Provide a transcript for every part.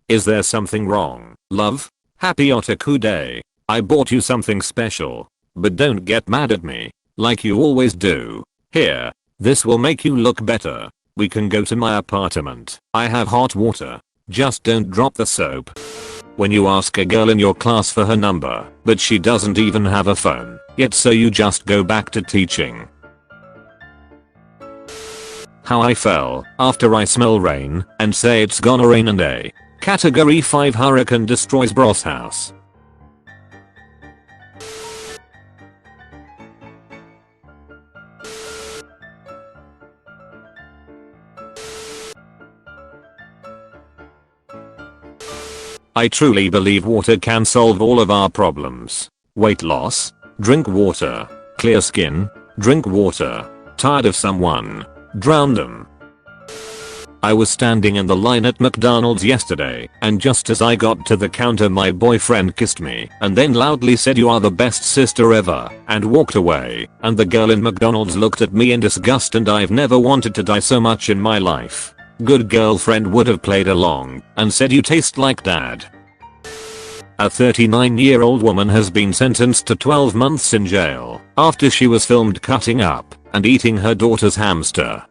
Is there something wrong, love? Happy Otaku Day. I bought you something special. But don't get mad at me, like you always do. Here, this will make you look better. We can go to my apartment. I have hot water. Just don't drop the soap. When you ask a girl in your class for her number, but she doesn't even have a phone, yet so you just go back to teaching. How I fell after I smell rain and say it's gonna rain and a Category 5 hurricane destroys Bros house. I truly believe water can solve all of our problems. Weight loss? Drink water. Clear skin? Drink water. Tired of someone? Drown them. I was standing in the line at McDonald's yesterday, and just as I got to the counter my boyfriend kissed me and then loudly said you are the best sister ever and walked away, and the girl in McDonald's looked at me in disgust, and I've never wanted to die so much in my life. Good girlfriend would have played along and said you taste like dad. A 39-year-old woman has been sentenced to 12 months in jail after she was filmed cutting up and eating her daughter's hamster.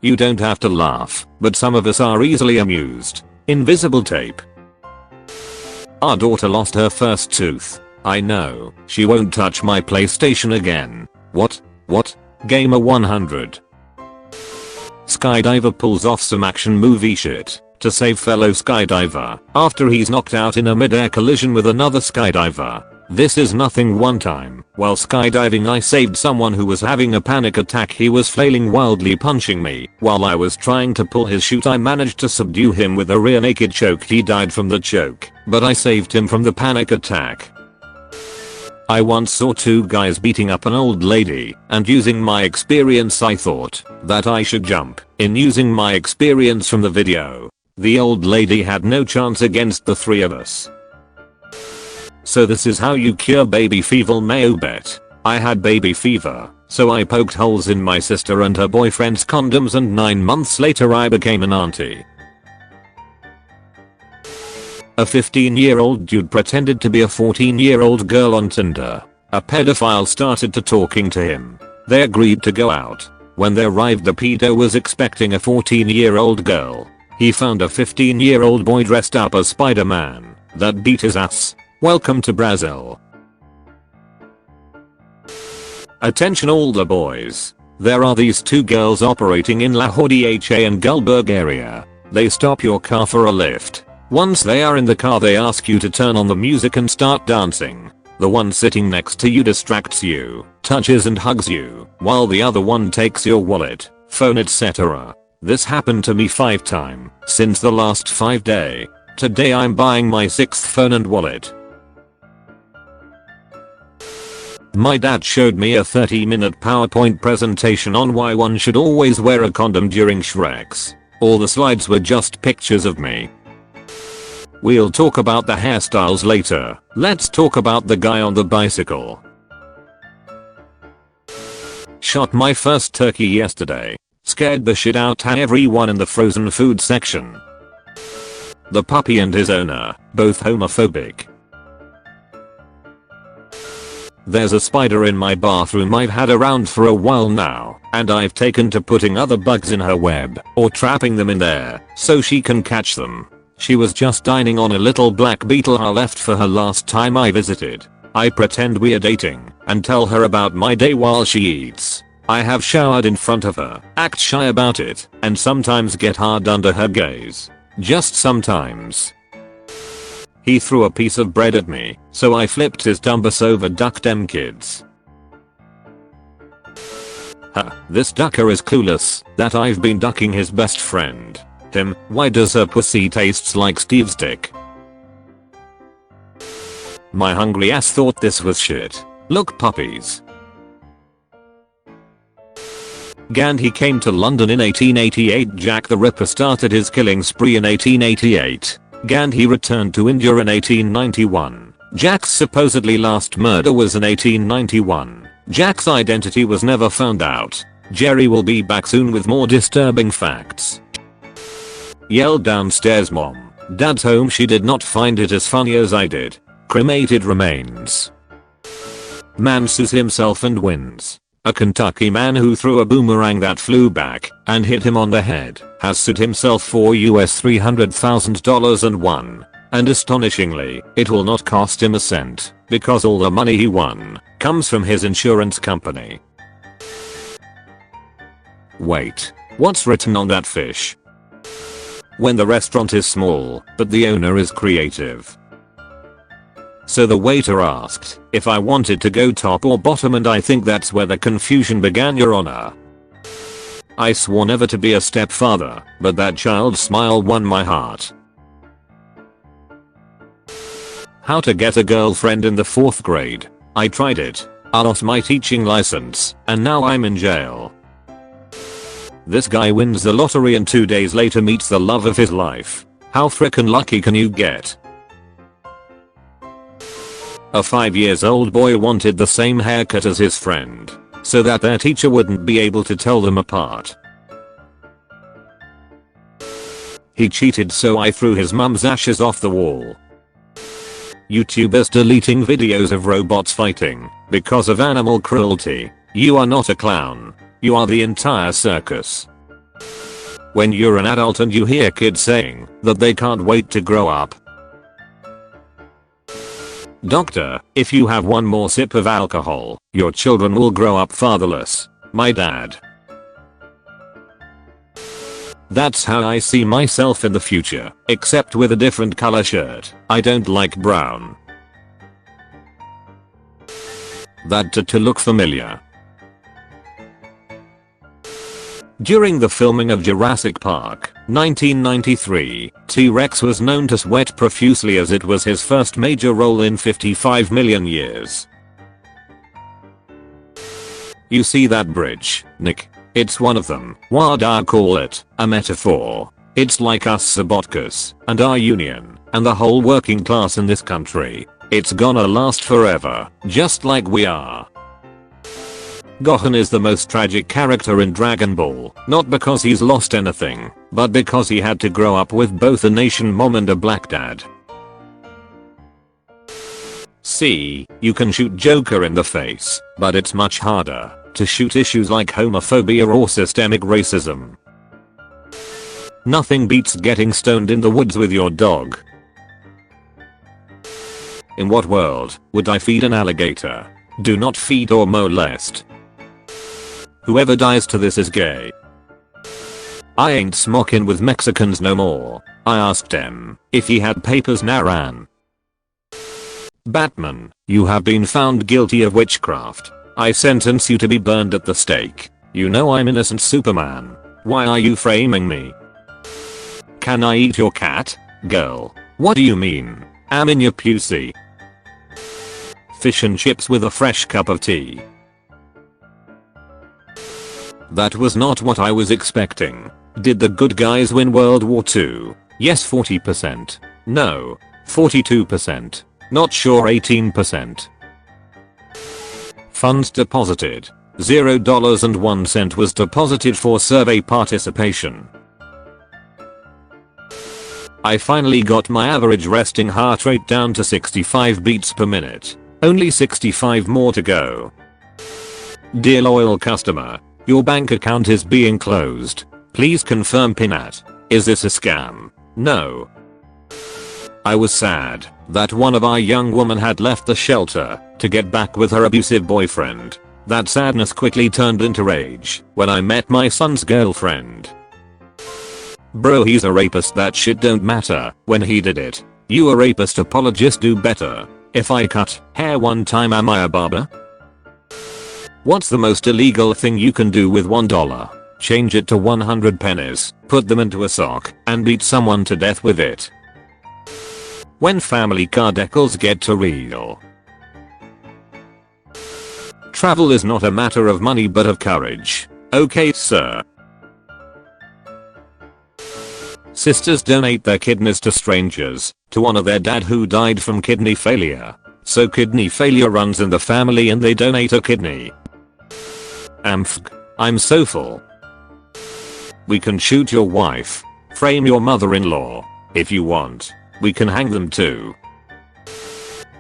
You don't have to laugh, but some of us are easily amused. Invisible tape. Our daughter lost her first tooth. I know, she won't touch my PlayStation again. What? Gamer 100. Skydiver pulls off some action movie shit to save fellow skydiver after he's knocked out in a mid-air collision with another skydiver. This is nothing. One time, while skydiving I saved someone who was having a panic attack. He was flailing wildly, punching me. While I was trying to pull his chute I managed to subdue him with a rear naked choke. He died from the choke, but I saved him from the panic attack. I once saw two guys beating up an old lady, and using my experience I thought that I should jump in using my experience from the video. The old lady had no chance against the three of us. So this is how you cure baby fever. Mayo bet. I had baby fever, so I poked holes in my sister and her boyfriend's condoms, and 9 months later I became an auntie. A 15-year-old dude pretended to be a 14-year-old girl on Tinder. A pedophile started to talking to him. They agreed to go out. When they arrived the pedo was expecting a 14-year-old girl. He found a 15-year-old boy dressed up as Spider-Man that beat his ass. Welcome to Brazil. Attention all the boys. There are these two girls operating in La Hodha and Gulberg area. They stop your car for a lift. Once they are in the car they ask you to turn on the music and start dancing. The one sitting next to you distracts you, touches and hugs you, while the other one takes your wallet, phone etc. This happened to me 5 times since the last 5 days. Today I'm buying my 6th phone and wallet. My dad showed me a 30-minute PowerPoint presentation on why one should always wear a condom during Shreks. All the slides were just pictures of me. We'll talk about the hairstyles later. Let's talk about the guy on the bicycle. Shot my first turkey yesterday. Scared the shit out of everyone in the frozen food section. The puppy and his owner, both homophobic. There's a spider in my bathroom I've had around for a while now, and I've taken to putting other bugs in her web or trapping them in there so she can catch them. She was just dining on a little black beetle I left for her last time I visited. I pretend we're dating and tell her about my day while she eats. I have showered in front of her, act shy about it, and sometimes get hard under her gaze. Just sometimes. He threw a piece of bread at me, so I flipped his dumbus over. Duck dem kids. This ducker is clueless that I've been ducking his best friend. Him, why does her pussy tastes like Steve's dick? My hungry ass thought this was shit. Look puppies. Gandhi came to London in 1888. Jack the Ripper started his killing spree in 1888. Gandhi returned to India in 1891. Jack's supposedly last murder was in 1891. Jack's identity was never found out. Jerry will be back soon with more disturbing facts. Yelled downstairs, "Mom, Dad's home." She did not find it as funny as I did. Cremated remains. Man sues himself and wins. A Kentucky man who threw a boomerang that flew back and hit him on the head has sued himself for US $300,000 and won. And astonishingly, it will not cost him a cent because all the money he won comes from his insurance company. Wait, what's written on that fish? When the restaurant is small, but the owner is creative. So the waiter asked if I wanted to go top or bottom, and I think that's where the confusion began, Your Honor. I swore never to be a stepfather, but that child's smile won my heart. How to get a girlfriend in the 4th grade. I tried it. I lost my teaching license, and now I'm in jail. This guy wins the lottery and 2 days later meets the love of his life. How frickin' lucky can you get? A 5-year-old boy wanted the same haircut as his friend, so that their teacher wouldn't be able to tell them apart. He cheated, so I threw his mum's ashes off the wall. YouTubers deleting videos of robots fighting because of animal cruelty. You are not a clown. You are the entire circus. When you're an adult and you hear kids saying that they can't wait to grow up. Doctor, if you have one more sip of alcohol, your children will grow up fatherless. My dad. That's how I see myself in the future, except with a different color shirt. I don't like brown. That to look familiar. During the filming of Jurassic Park, 1993, T-Rex was known to sweat profusely as it was his first major role in 55 million years. You see that bridge, Nick? It's one of them. Why'd I call it a metaphor? It's like us Sabotkas and our union and the whole working class in this country. It's gonna last forever, just like we are. Gohan is the most tragic character in Dragon Ball, not because he's lost anything, but because he had to grow up with both a nation mom and a black dad. See, you can shoot Joker in the face, but it's much harder to shoot issues like homophobia or systemic racism. Nothing beats getting stoned in the woods with your dog. In what world would I feed an alligator? Do not feed or molest. Whoever dies to this is gay. I ain't smoking with Mexicans no more. I asked him if he had papers now ran. Batman, you have been found guilty of witchcraft. I sentence you to be burned at the stake. You know I'm innocent, Superman. Why are you framing me? Can I eat your cat? Girl, what do you mean? I'm in your pussy. Fish and chips with a fresh cup of tea. That was not what I was expecting. Did the good guys win World War II? Yes, 40%. No, 42%. Not sure, 18%. Funds deposited. $0.01 was deposited for survey participation. I finally got my average resting heart rate down to 65 beats per minute. Only 65 more to go. Dear loyal customer, your bank account is being closed. Please confirm PIN at. Is this a scam? No. I was sad that one of our young women had left the shelter to get back with her abusive boyfriend. That sadness quickly turned into rage when I met my son's girlfriend. Bro, he's a rapist. That shit don't matter when he did it. You a rapist apologist, do better. If I cut hair one time, am I a barber? What's the most illegal thing you can do with $1? Change it to 100 pennies, put them into a sock, and beat someone to death with it. When family car decals get too real. Travel is not a matter of money but of courage. Okay, sir. Sisters donate their kidneys to strangers to honor their dad who died from kidney failure. So kidney failure runs in the family and they donate a kidney. I'm so full. We can shoot your wife. Frame your mother-in-law. If you want, we can hang them too.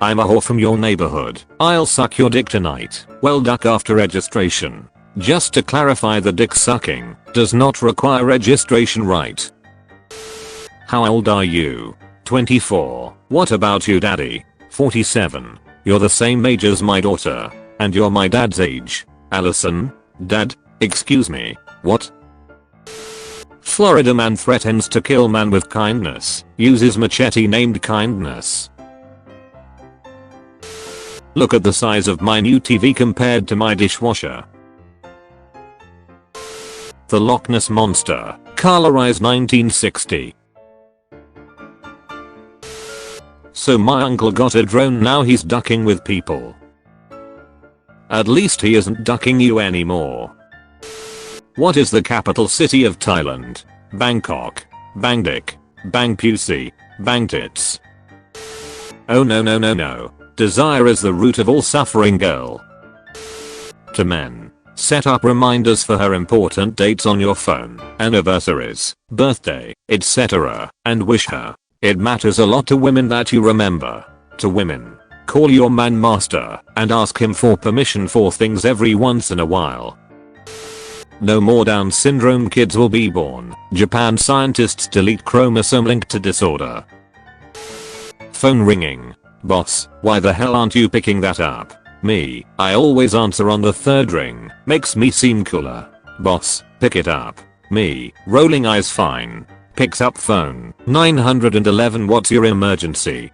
I'm a whore from your neighborhood. I'll suck your dick tonight. Well, duck after registration. Just to clarify, the dick sucking does not require registration, right? How old are you? 24. What about you, daddy? 47. You're the same age as my daughter. And you're my dad's age. Allison? Dad? Excuse me. What? Florida man threatens to kill man with kindness. Uses machete named Kindness. Look at the size of my new TV compared to my dishwasher. The Loch Ness Monster. Colorized 1960. So my uncle got a drone, now he's ducking with people. At least he isn't ducking you anymore. What is the capital city of Thailand? Bangkok. Bangdik. Bangpusi. Bangtits. Oh no. Desire is the root of all suffering, girl. To men. Set up reminders for her important dates on your phone, anniversaries, birthday, etc. and wish her. It matters a lot to women that you remember. To women. Call your man master and ask him for permission for things every once in a while. No more Down syndrome kids will be born. Japan scientists delete chromosome linked to disorder. Phone ringing. Boss, why the hell aren't you picking that up? Me, I always answer on the third ring. Makes me seem cooler. Boss, pick it up. Me, rolling eyes, fine. Picks up phone. 911, what's your emergency?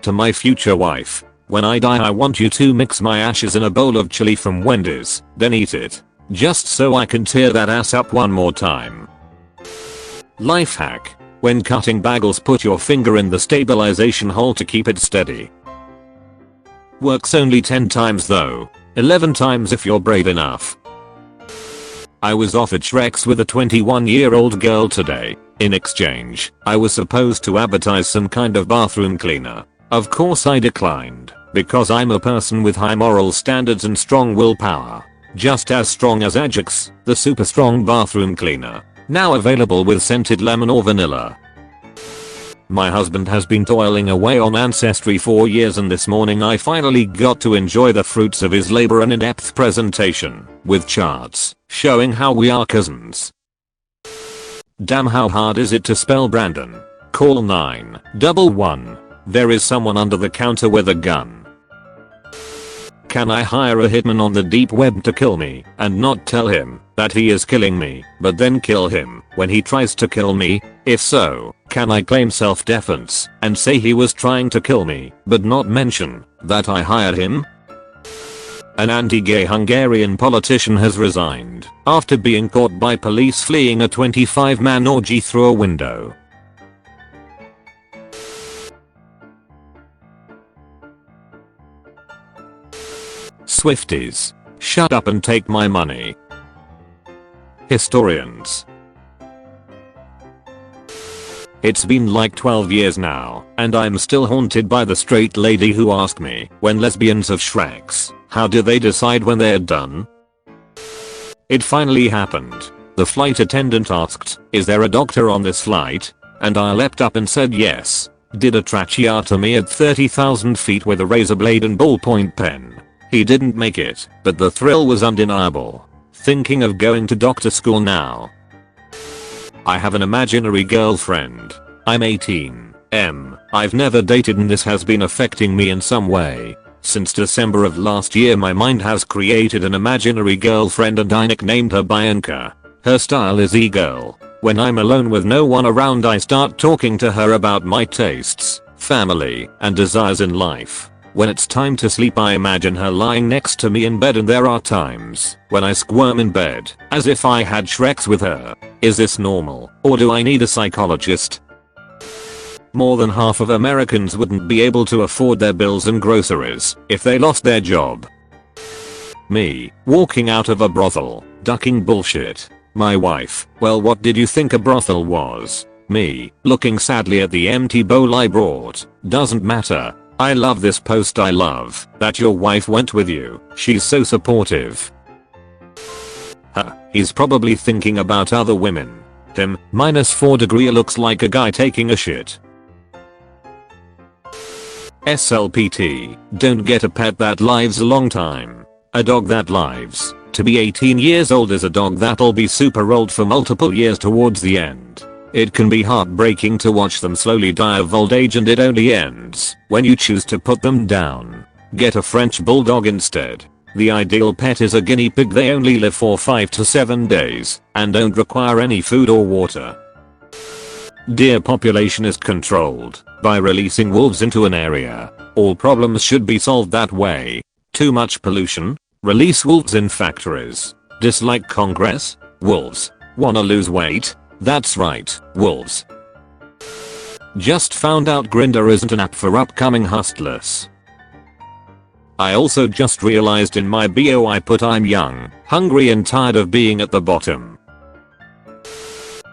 To my future wife. When I die, I want you to mix my ashes in a bowl of chili from Wendy's, then eat it. Just so I can tear that ass up one more time. Life hack. When cutting bagels, put your finger in the stabilization hole to keep it steady. Works only 10 times though. 11 times if you're brave enough. I was offered Shreks with a 21-year-old girl today. In exchange, I was supposed to advertise some kind of bathroom cleaner. Of course I declined, because I'm a person with high moral standards and strong willpower. Just as strong as Ajax, the super strong bathroom cleaner. Now available with scented lemon or vanilla. My husband has been toiling away on Ancestry for years, and this morning I finally got to enjoy the fruits of his labor, an in-depth presentation with charts showing how we are cousins. Damn, how hard is it to spell Brandon? Call 911. There is someone under the counter with a gun. Can I hire a hitman on the deep web to kill me and not tell him that he is killing me, but then kill him when he tries to kill me? If so, can I claim self-defense and say he was trying to kill me, but not mention that I hired him? An anti-gay Hungarian politician has resigned after being caught by police fleeing a 25-man orgy through a window. Swifties. Shut up and take my money. Historians. It's been like 12 years now, and I'm still haunted by the straight lady who asked me, when lesbians have Shreks, how do they decide when they're done? It finally happened. The flight attendant asked, is there a doctor on this flight? And I leapt up and said yes. Did a tracheotomy at 30,000 feet with a razor blade and ballpoint pen. He didn't make it, but the thrill was undeniable. Thinking of going to doctor school now. I have an imaginary girlfriend. I'm 18. I've never dated, and this has been affecting me in some way. Since December of last year, my mind has created an imaginary girlfriend and I nicknamed her Bianca. Her style is e-girl. When I'm alone with no one around, I start talking to her about my tastes, family, and desires in life. When it's time to sleep, I imagine her lying next to me in bed, and there are times when I squirm in bed as if I had Shreks with her. Is this normal, or do I need a psychologist? More than half of Americans wouldn't be able to afford their bills and groceries if they lost their job. Me, walking out of a brothel, ducking bullshit. My wife, well, what did you think a brothel was? Me, looking sadly at the empty bowl I brought. Doesn't matter. I love this post. I love that your wife went with you. She's so supportive. He's probably thinking about other women. him. -4 looks like a guy taking a shit. SLPT. Don't get a pet that lives a long time. A dog that lives to be 18 years old is a dog that'll be super old for multiple years towards the end. It can be heartbreaking to watch them slowly die of old age, and it only ends when you choose to put them down. Get a French bulldog instead. The ideal pet is a guinea pig. They only live for 5 to 7 days and don't require any food or water. Deer population is controlled by releasing wolves into an area. All problems should be solved that way. Too much pollution? Release wolves in factories. Dislike Congress? Wolves. Wanna lose weight? That's right, wolves. Just found out Grindr isn't an app for upcoming hustlers. I also just realized in my bio I put I'm young, hungry and tired of being at the bottom.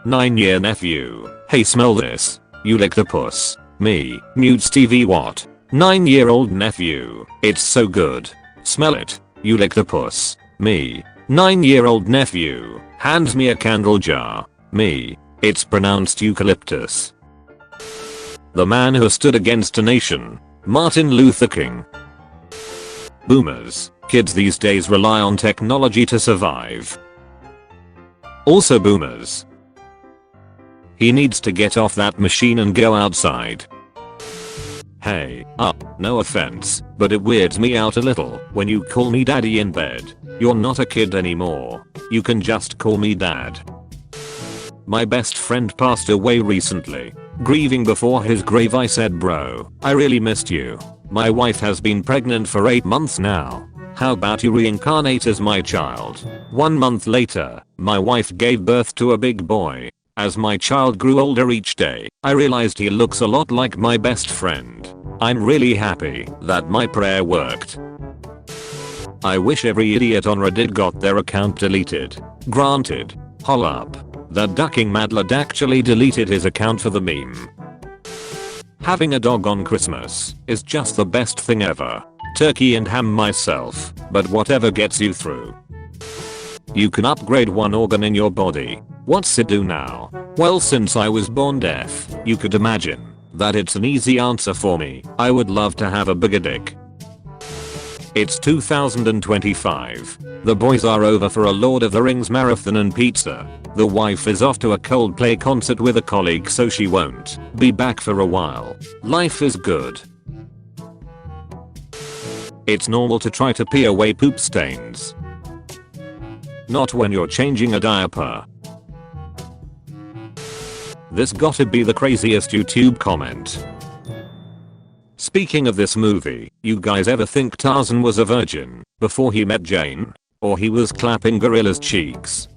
9-year nephew. Hey, smell this. You lick the puss. Me. Nude Stevie what? 9-year-old nephew. It's so good. Smell it. You lick the puss. Me. 9-year-old nephew. Hands me a candle jar. Me. It's pronounced eucalyptus. The man who stood against a nation. Martin Luther King. Boomers. Kids these days rely on technology to survive. Also boomers. He needs to get off that machine and go outside. Hey, no offense, but it weirds me out a little when you call me daddy in bed. You're not a kid anymore. You can just call me dad. My best friend passed away recently. Grieving before his grave, I said, bro, I really missed you. My wife has been pregnant for 8 months now. How about you reincarnate as my child? 1 month later, my wife gave birth to a big boy. As my child grew older each day, I realized he looks a lot like my best friend. I'm really happy that my prayer worked. I wish every idiot on Reddit got their account deleted. Granted, Hol Up, that ducking mad lad actually deleted his account for the meme. Having a dog on Christmas is just the best thing ever. Turkey and ham myself, but whatever gets you through. You can upgrade one organ in your body. What's it do now? Well, since I was born deaf, you could imagine that it's an easy answer for me. I would love to have a bigger dick. It's 2025. The boys are over for a Lord of the Rings marathon and pizza. The wife is off to a Coldplay concert with a colleague, so she won't be back for a while. Life is good. It's normal to try to pee away poop stains. Not when you're changing a diaper. This gotta be the craziest YouTube comment. Speaking of this movie, you guys ever think Tarzan was a virgin before he met Jane? Or he was clapping gorilla's cheeks?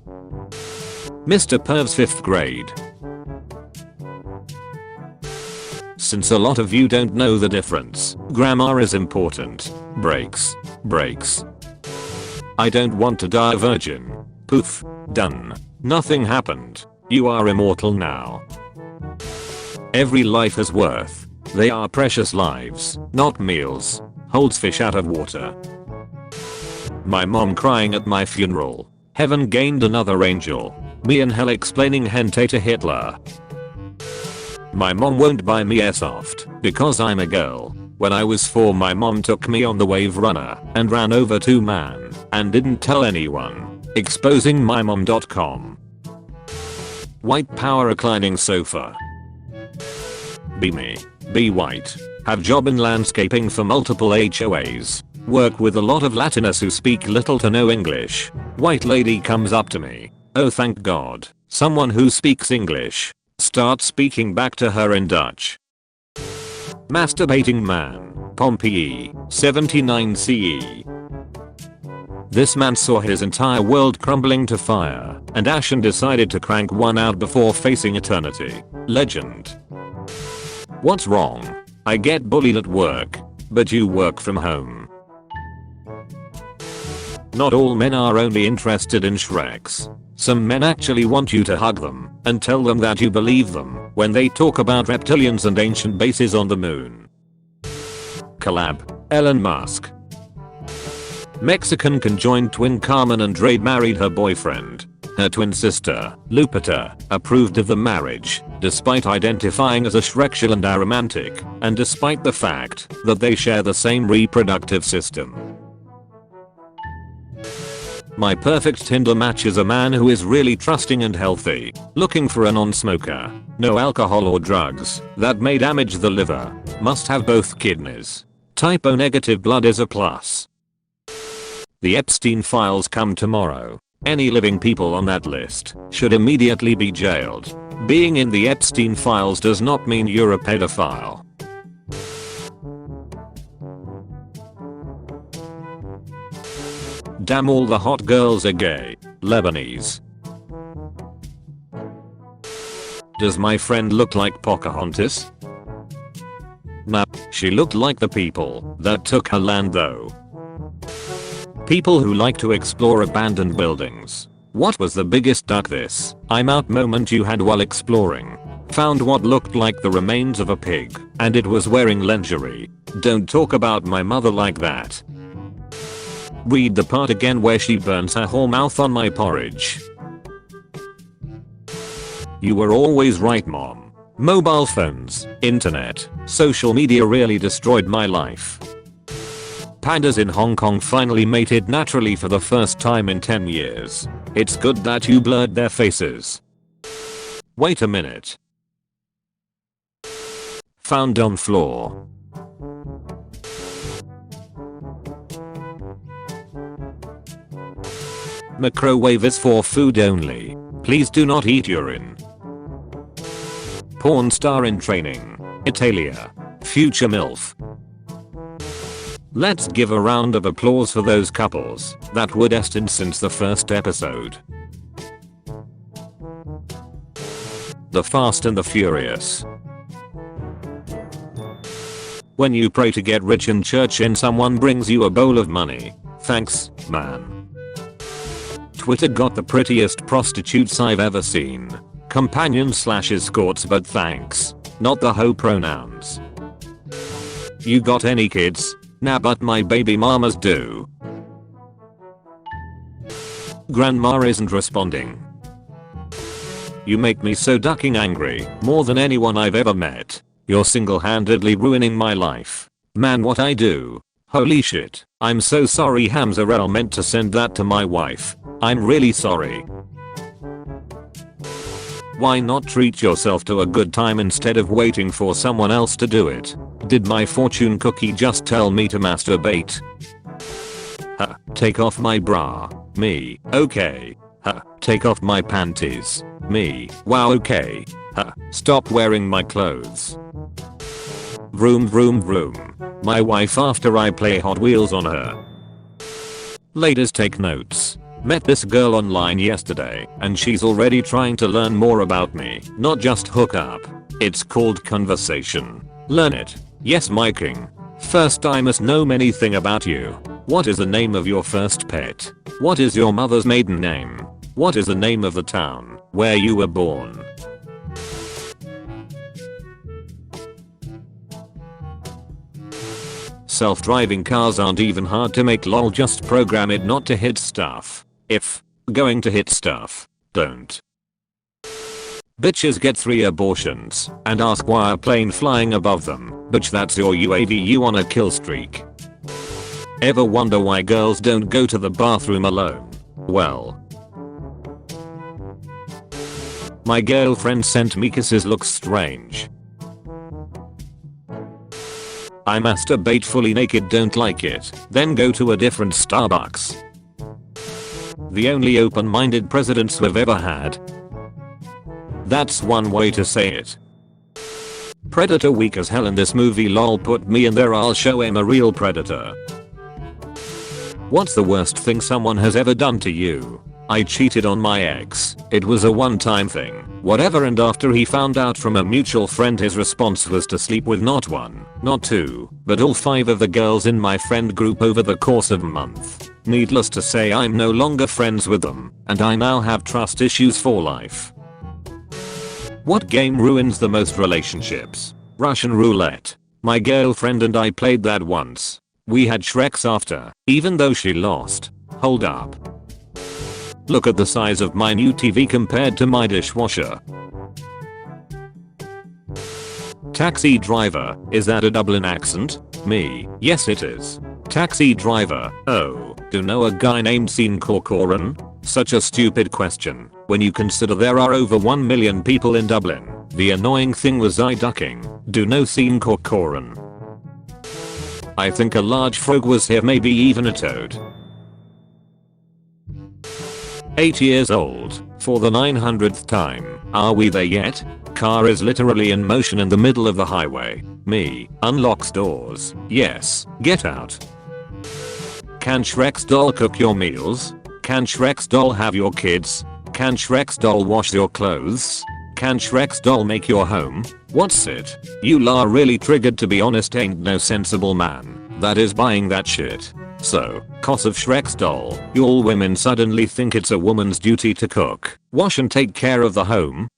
Mr. Perv's 5th grade. Since a lot of you don't know the difference, grammar is important. Breaks. I don't want to die a virgin. Poof. Done. Nothing happened. You are immortal now. Every life has worth. They are precious lives, not meals. Holds fish out of water. My mom crying at my funeral. Heaven gained another angel. Me in hell explaining hentai to Hitler. My mom won't buy me airsoft because I'm a girl. When I was 4, my mom took me on the wave runner and ran over 2 men and didn't tell anyone. Exposing mymom.com. White power reclining sofa. Be me. Be white. Have job in landscaping for multiple HOAs. Work with a lot of Latinos who speak little to no English. White lady comes up to me. Oh, thank God. Someone who speaks English. Start speaking back to her in Dutch. Masturbating man. Pompeii. 79 CE. This man saw his entire world crumbling to fire and ash and decided to crank one out before facing eternity. Legend. What's wrong? I get bullied at work, but you work from home. Not all men are only interested in Shreks. Some men actually want you to hug them and tell them that you believe them when they talk about reptilians and ancient bases on the moon. Collab. Elon Musk. Mexican conjoined twin Carmen Andrade married her boyfriend. Her twin sister, Lupita, approved of the marriage, despite identifying as asexual and aromantic, and despite the fact that they share the same reproductive system. My perfect Tinder match is a man who is really trusting and healthy, looking for a non-smoker, no alcohol or drugs that may damage the liver, must have both kidneys. Type O negative blood is a plus. The Epstein files come tomorrow. Any living people on that list should immediately be jailed. Being in the Epstein files does not mean you're a pedophile. Damn, all the hot girls are gay. Lebanese. Does my friend look like Pocahontas? Nah, she looked like the people that took her land though. People who like to explore abandoned buildings. What was the biggest duck this I'm out moment you had while exploring? Found what looked like the remains of a pig, and it was wearing lingerie. Don't talk about my mother like that. Read the part again where she burns her whole mouth on my porridge. You were always right, mom. Mobile phones, internet, social media really destroyed my life. Pandas in Hong Kong finally mated naturally for the first time in 10 years. It's good that you blurred their faces. Wait a minute. Found on floor. Microwave is for food only. Please do not eat urine. Porn star in training. Italia. Future MILF. Let's give a round of applause for those couples that were destined since the first episode. The Fast and the Furious. When you pray to get rich in church and someone brings you a bowl of money. Thanks, man. Twitter got the prettiest prostitutes I've ever seen. Companions/escorts, but thanks. Not the hoe pronouns. You got any kids? Nah, but my baby mamas do. Grandma isn't responding. You make me so ducking angry, more than anyone I've ever met. You're single-handedly ruining my life. Man, what I do. Holy shit. I'm so sorry, Hamzarel meant to send that to my wife. I'm really sorry. Why not treat yourself to a good time instead of waiting for someone else to do it? Did my fortune cookie just tell me to masturbate? Huh, take off my bra. Me, okay. Huh, take off my panties. Me, wow, okay. Huh, stop wearing my clothes. Vroom vroom vroom. My wife after I play Hot Wheels on her. Ladies, take notes. Met this girl online yesterday and she's already trying to learn more about me, not just hook up. It's called conversation. Learn it. Yes, my king. First, I must know many thing about you. What is the name of your first pet? What is your mother's maiden name? What is the name of the town where you were born? Self-driving cars aren't even hard to make, lol, just program it not to hit stuff. If going to hit stuff, don't. Bitches get 3 abortions and ask why a plane flying above them. Bitch, that's your UAV, you on a kill streak. Ever wonder why girls don't go to the bathroom alone? Well, my girlfriend sent me kisses looks strange. I masturbate fully naked, don't like it, then go to a different Starbucks. The only open-minded presidents we've ever had. That's one way to say it. Predator weak as hell in this movie, lol, put me in there, I'll show him a real predator. What's the worst thing someone has ever done to you? I cheated on my ex. It was a one-time thing. Whatever, and after he found out from a mutual friend, his response was to sleep with not 1, not 2, but all 5 of the girls in my friend group over the course of a month. Needless to say, I'm no longer friends with them, and I now have trust issues for life. What game ruins the most relationships? Russian roulette. My girlfriend and I played that once. We had Shreks after, even though she lost. Hold up. Look at the size of my new TV compared to my dishwasher. Taxi driver, is that a Dublin accent? Me, yes it is. Taxi driver, oh, do know a guy named Sean Corcoran? Such a stupid question, when you consider there are over 1 million people in Dublin. The annoying thing was I ducking. Do know Sean Corcoran? I think a large frog was here, maybe even a toad. 8 years old, for the 900th time. Are we there yet? Car is literally in motion in the middle of the highway. Me, unlocks doors. Yes, get out. Can Shrek's doll cook your meals? Can Shrek's doll have your kids? Can Shrek's doll wash your clothes? Can Shrek's doll make your home? What's it? You are really triggered, to be honest. Ain't no sensible man that is buying that shit. So, cause of Shrek's doll, you all women suddenly think it's a woman's duty to cook, wash and take care of the home?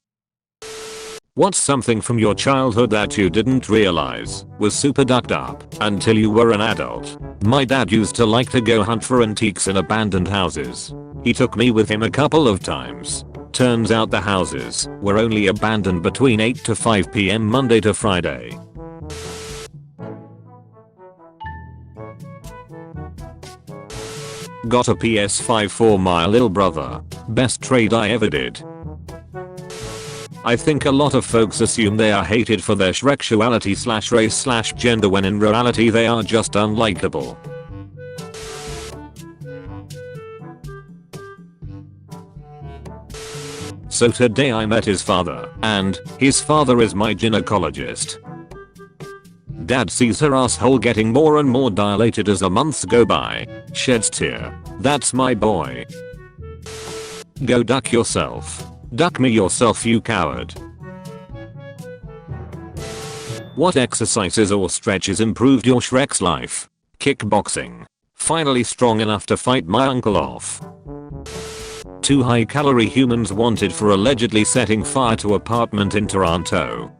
What's something from your childhood that you didn't realize was super ducked up until you were an adult? My dad used to like to go hunt for antiques in abandoned houses. He took me with him a couple of times. Turns out the houses were only abandoned between 8 to 5 PM Monday to Friday. Got a PS5 for my little brother. Best trade I ever did. I think a lot of folks assume they are hated for their Shreksuality/race/gender when in reality they are just unlikable. So today I met his father, and his father is my gynecologist. Dad sees her asshole getting more and more dilated as the months go by. Sheds tear. That's my boy. Go duck yourself. Duck me yourself, you coward. What exercises or stretches improved your Shrek's life? Kickboxing. Finally strong enough to fight my uncle off. 2 high-calorie humans wanted for allegedly setting fire to apartment in Toronto.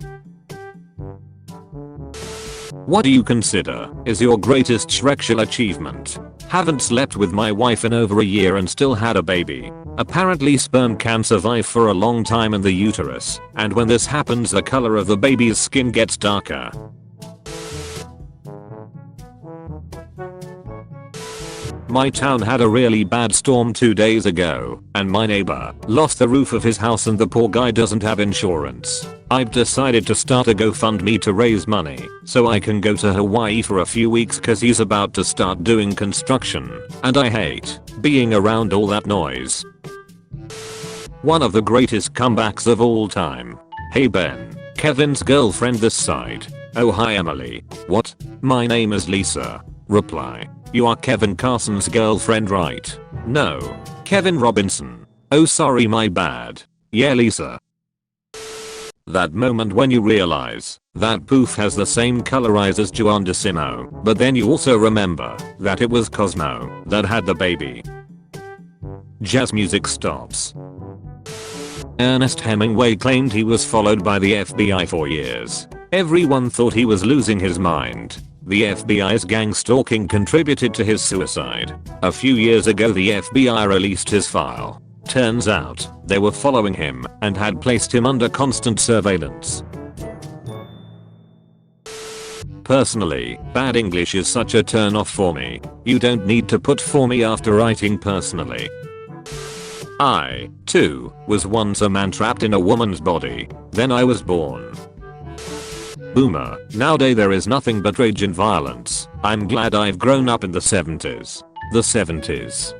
What do you consider is your greatest Shreksual achievement? Haven't slept with my wife in over a year and still had a baby. Apparently sperm can survive for a long time in the uterus, and when this happens the color of the baby's skin gets darker. My town had a really bad storm 2 days ago, and my neighbor lost the roof of his house and the poor guy doesn't have insurance. I've decided to start a GoFundMe to raise money so I can go to Hawaii for a few weeks cause he's about to start doing construction, and I hate being around all that noise. One of the greatest comebacks of all time. Hey Ben, Kevin's girlfriend this side. Oh hi Emily. What? My name is Lisa. Reply. You are Kevin Carson's girlfriend, right? No. Kevin Robinson. Oh sorry, my bad. Yeah Lisa. That moment when you realize that poof has the same color eyes as Juan Decimo, but then you also remember that it was Cosmo that had the baby. Jazz music stops. Ernest Hemingway claimed he was followed by the FBI for years. Everyone thought he was losing his mind. The FBI's gang stalking contributed to his suicide. A few years ago the FBI released his file. Turns out, they were following him and had placed him under constant surveillance. Personally, bad English is such a turn off for me. You don't need to put for me after writing personally. I, too, was once a man trapped in a woman's body. Then I was born. Boomer. Nowadays there is nothing but rage and violence. I'm glad I've grown up in the 70s. The 70s.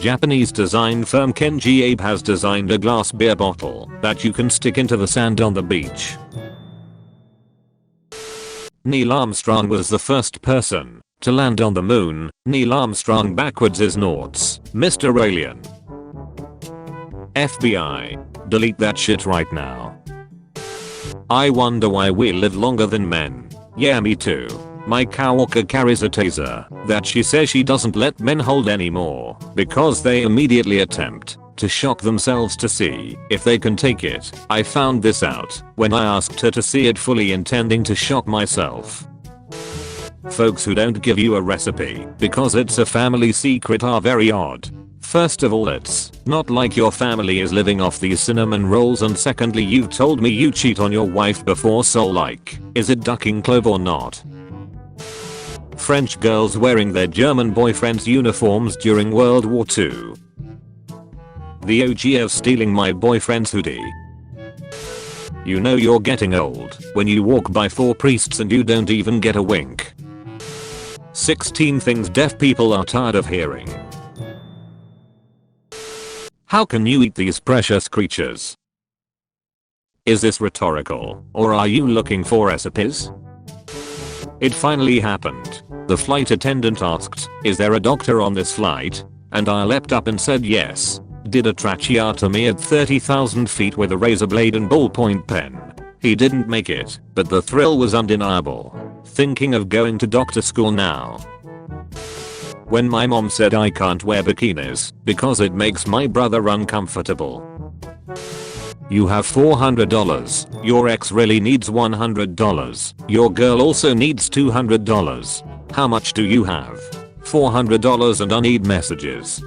Japanese design firm Kenji Abe has designed a glass beer bottle that you can stick into the sand on the beach. Neil Armstrong was the first person to land on the moon. Neil Armstrong backwards is noughts. Mr. Alien. FBI. Delete that shit right now. I wonder why we live longer than men. Yeah, me too. My coworker carries a taser that she says she doesn't let men hold anymore because they immediately attempt to shock themselves to see if they can take it. I found this out when I asked her to see it fully, intending to shock myself. Folks who don't give you a recipe because it's a family secret are very odd. First of all, it's not like your family is living off these cinnamon rolls, and secondly, you've told me you cheat on your wife before, so like, is it ducking clove or not? French girls wearing their German boyfriends' uniforms during World War II. The OG of stealing my boyfriend's hoodie. You know you're getting old when you walk by 4 priests and you don't even get a wink. 16 things deaf people are tired of hearing. How can you eat these precious creatures? Is this rhetorical, or are you looking for recipes? It finally happened. The flight attendant asked, "Is there a doctor on this flight?" And I leapt up and said yes. Did a tracheotomy at 30,000 feet with a razor blade and ballpoint pen. He didn't make it, but the thrill was undeniable. Thinking of going to doctor school now. When my mom said I can't wear bikinis because it makes my brother uncomfortable. You have $400. Your ex really needs $100. Your girl also needs $200. How much do you have? $400 and unread messages.